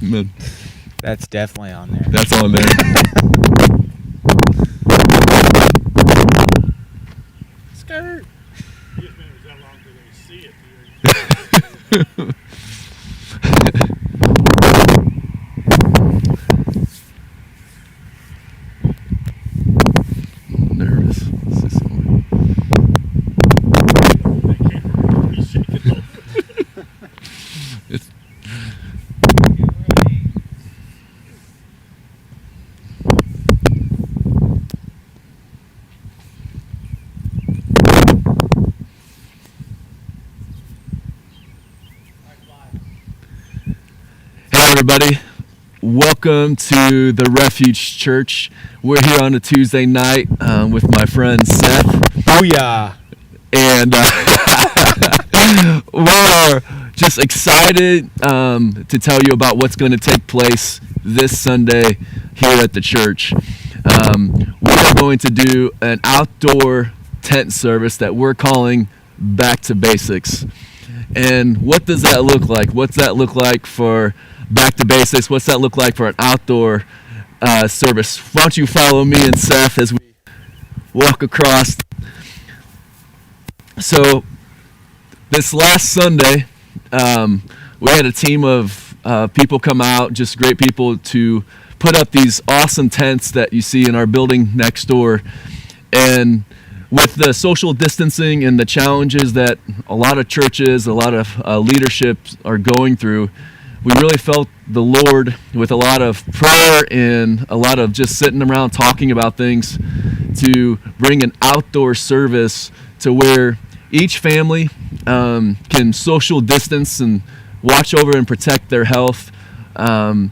Amen. That's definitely on there. That's on there. Skirt. Nervous. It's Hey everybody, welcome to the Refuge Church. We're here on a Tuesday night with my friend Seth. Booyah. And we're just excited to tell you about what's going to take place this Sunday here at the church. We are going to do an outdoor tent service that we're calling Back to Basics. And what does that look like? What's that look like for Back to Basics? What's that look like for an outdoor service? Why don't you follow me and Seth as we walk across. So this last Sunday, we had a team of people come out, just great people, to put up these awesome tents that you see in our building next door. And with the social distancing and the challenges that a lot of churches, a lot of leadership are going through, we really felt the Lord with a lot of prayer and a lot of just sitting around talking about things to bring an outdoor service to where each family can social distance and watch over and protect their health, and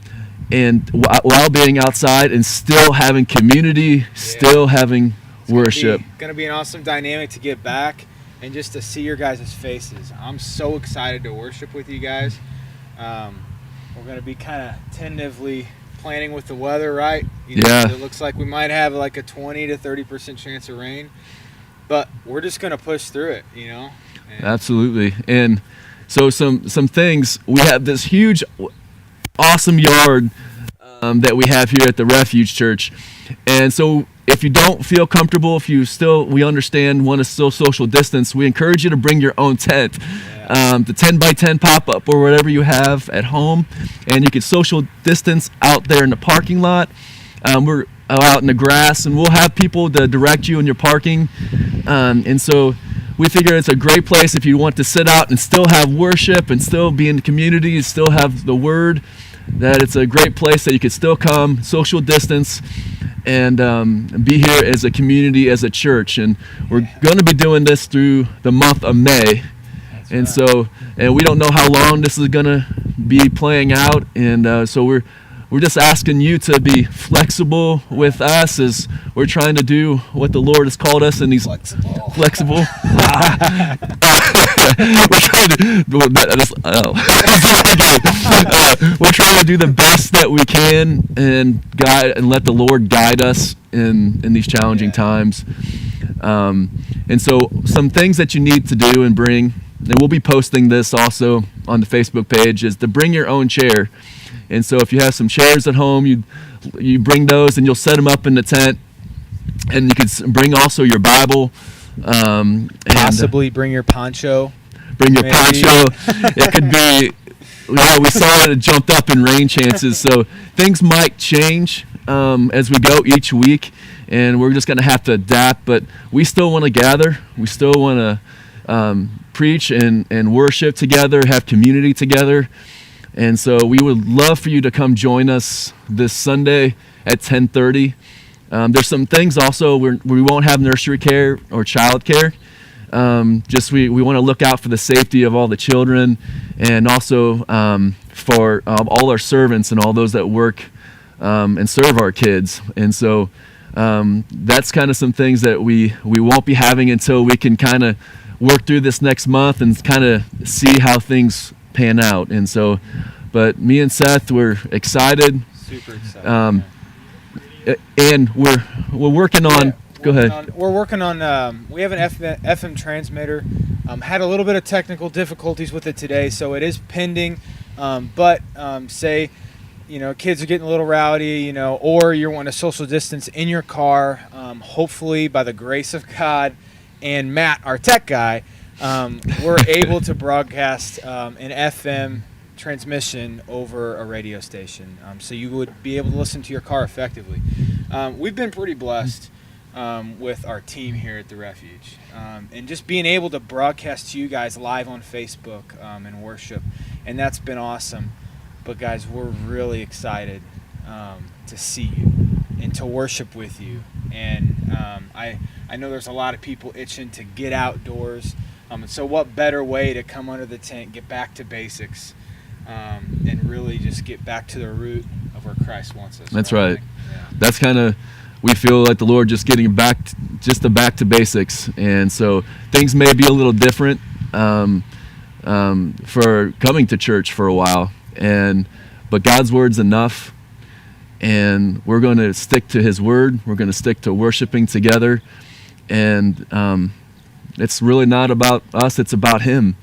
while being outside and still having community, still having worship. It's going to be an awesome dynamic to get back and just to see your guys' faces. I'm so excited to worship with you guys. We're going to be kind of tentatively planning with the weather, right? Yeah. It looks like we might have like a 20 to 30% chance of rain, but we're just going to push through it, And Absolutely. And so some things, we have this huge, awesome yard that we have here at the Refuge Church. And so if you don't feel comfortable, if you still, we understand, want to still social distance, we encourage you to bring your own tent. The 10 by 10 pop-up or whatever you have at home, and you can social distance out there in the parking lot. We're out in the grass, and we'll have people to direct you in your parking. And so we figure it's a great place if you want to sit out and still have worship and still be in the community and still have the word, that it's a great place that you could still come, social distance, and be here as a community, as a church. And we're going to be doing this through the month of May. And so, and we don't know how long this is going to be playing out. And so we're just asking you to be flexible with us as we're trying to do what the Lord has called us in these flexible. We're trying to we're trying to do the best that we can and guide and let the Lord guide us in these challenging times. And so some things that you need to do and bring, and we'll be posting this also on the Facebook page, is to bring your own chair. And so if you have some chairs at home, you bring those and you'll set them up in the tent. And you can bring also your Bible. Possibly bring your poncho. Bring your poncho. It could be, we saw it jumped up in rain chances. So things might change as we go each week. And we're just going to have to adapt. But we still want to gather. We still want to preach and worship together, have community together. And so we would love for you to come join us this Sunday at 10:30. There's some things also we won't have nursery care or child care. We want to look out for the safety of all the children, and also for all our servants and all those that work and serve our kids. And so that's kind of some things that we won't be having until we can kind of work through this next month and kind of see how things pan out. And so, but me and Seth, we're excited. Super excited. And we're working on. Go ahead. We're working on. We have an FM transmitter. Had a little bit of technical difficulties with it today, so it is pending. But say kids are getting a little rowdy, or you're wanting to social distance in your car, hopefully by the grace of God and Matt, our tech guy, we're able to broadcast an FM transmission over a radio station, so you would be able to listen to your car effectively. We've been pretty blessed with our team here at the Refuge, and just being able to broadcast to you guys live on Facebook and worship, and that's been awesome. But guys, we're really excited to see you and to worship with you, and I know there's a lot of people itching to get outdoors, and so what better way to come under the tent, get back to basics, and really just get back to the root of where Christ wants us. That's right. Yeah. That's kind of, we feel like the Lord just getting back to basics, and so things may be a little different for coming to church for a while, but God's word's enough, and we're going to stick to His word. We're going to stick to worshiping together, and it's really not about us; it's about Him.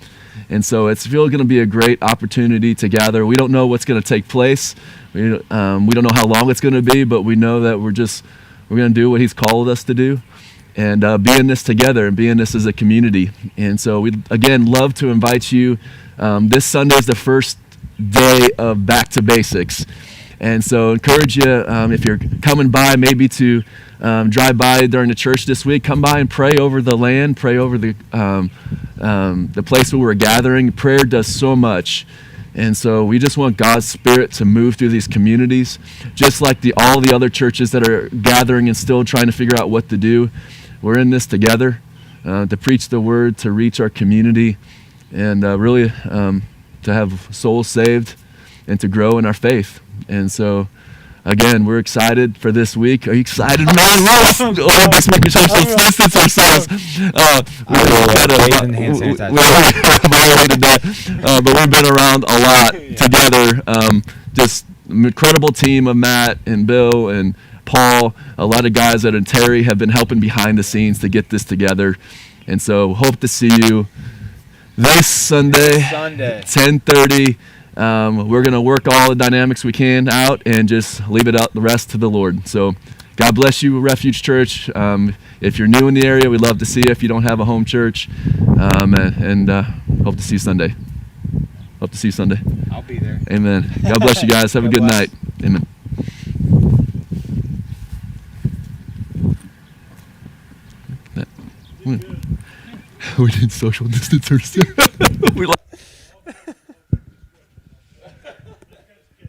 And so it's really going to be a great opportunity to gather. We don't know what's going to take place. We don't know how long it's going to be, but we know that we're going to do what He's called us to do, and be in this together and be in this as a community. And so we again love to invite you. This Sunday is the first day of Back to Basics, and so encourage you, if you're coming by, maybe to drive by during the church this week, come by and pray over the land, pray over the place where we're gathering. Prayer does so much. And so we just want God's Spirit to move through these communities, just like all the other churches that are gathering and still trying to figure out what to do. We're in this together to preach the word, to reach our community, and really to have souls saved and to grow in our faith. And so, again, we're excited for this week. Are you excited, man? Let's making sure to distance ourselves. But we've been around a lot together. Just an incredible team of Matt and Bill and Paul. A lot of guys that are Terry have been helping behind the scenes to get this together. And so hope to see you this Sunday. 10:30. We're going to work all the dynamics we can out and just leave it out the rest to the Lord. So God bless you, Refuge Church. If you're new in the area, we'd love to see you if you don't have a home church. And hope to see you Sunday. Hope to see you Sunday. I'll be there. Amen. God bless you guys. Have a good night. Amen. We did social distance ourselves.